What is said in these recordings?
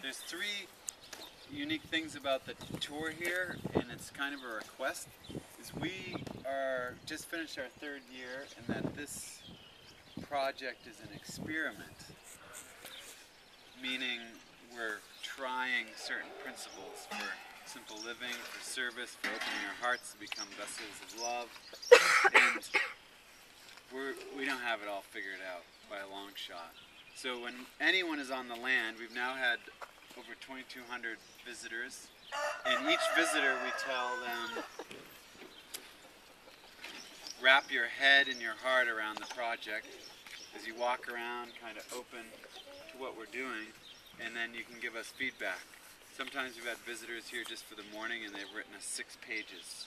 There's three unique things about the tour here, and it's kind of a request, is we are just finished our third year, and that this project is an experiment, meaning we're trying certain principles for simple living, for service, for opening our hearts to become vessels of love, and we don't have it all figured out by a long shot. So when anyone is on the land, we've now had over 2,200 visitors, and each visitor we tell them, wrap your head and your heart around the project as you walk around, kind of open to what we're doing, and then you can give us feedback. Sometimes we've had visitors here just for the morning and they've written us 6 pages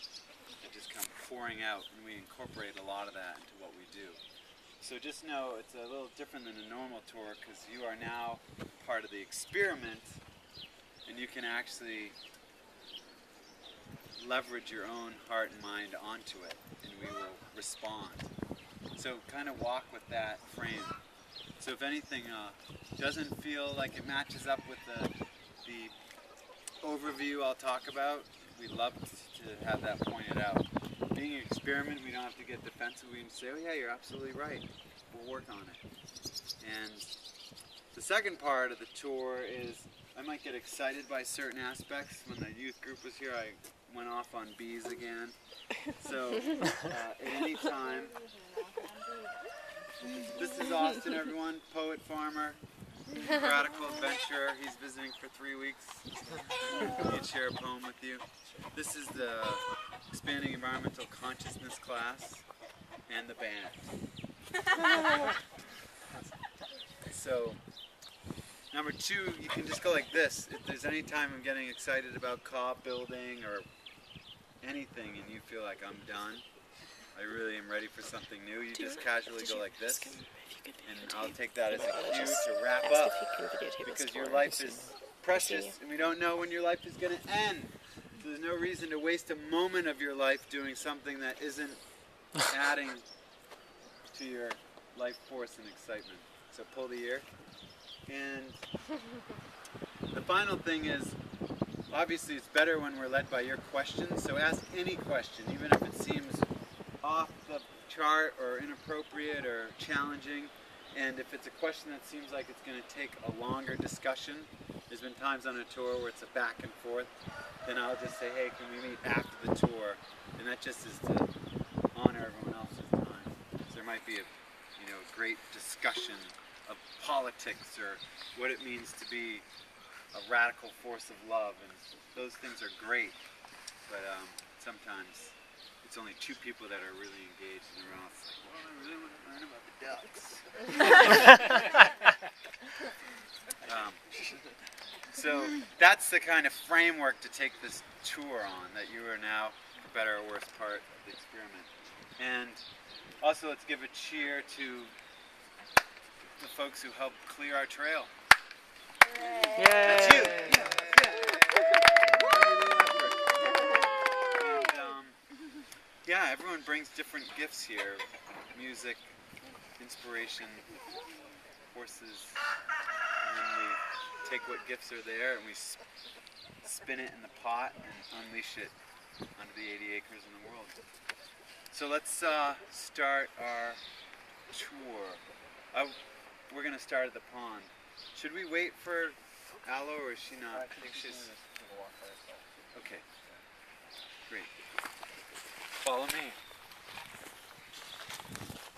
that just come pouring out, and we incorporate a lot of that into what we do. So just know it's a little different than a normal tour because you are now part of the experiment, and you can actually leverage your own heart and mind onto it, and we will respond. So kind of walk with that frame. So if anything doesn't feel like it matches up with the overview I'll talk about, we'd love to have that pointed out. Being an experiment, we don't have to get defensive. We can say, oh yeah, you're absolutely right. We'll work on it. And the second part of the tour is I might get excited by certain aspects. When the youth group was here, I went off on bees again. So at any time, this is Austin, everyone, poet, farmer, radical adventurer. He's visiting for 3 weeks. He'd share a poem with you. This is the Expanding Environmental Consciousness class and the band. So, number 2, you can just go like this. If there's any time I'm getting excited about cob building or anything and you feel like I'm done, I really am ready for something new, you just casually go like this, and I'll take that as a cue to wrap up, because your life is precious and we don't know when your life is going to end. So there's no reason to waste a moment of your life doing something that isn't adding to your life force and excitement. So pull the ear. And the final thing is, obviously it's better when we're led by your questions, so ask any question, even if it seems off the chart or inappropriate or challenging. And if it's a question that seems like it's going to take a longer discussion, there's been times on a tour where it's a back and forth, then I'll just say, hey, can we meet after the tour? And that just is to honor everyone else's time. So there might be a great discussion of politics or what it means to be a radical force of love, and those things are great, but sometimes it's only 2 people that are really engaged, and everyone else is like, well, I really want to learn about the ducks. So that's the kind of framework to take this tour on, that you are now, for better or worse, part of the experiment. And also let's give a cheer to the folks who helped clear our trail. Yay. That's you. Yeah, everyone brings different gifts here. Music, inspiration, horses. And then we take what gifts are there and we spin it in the pot and unleash it onto the 80 acres in the world. So let's start our tour. We're going to start at the pond. Should we wait for Aloe, or is she not? I think she's... Okay. Great. Follow me.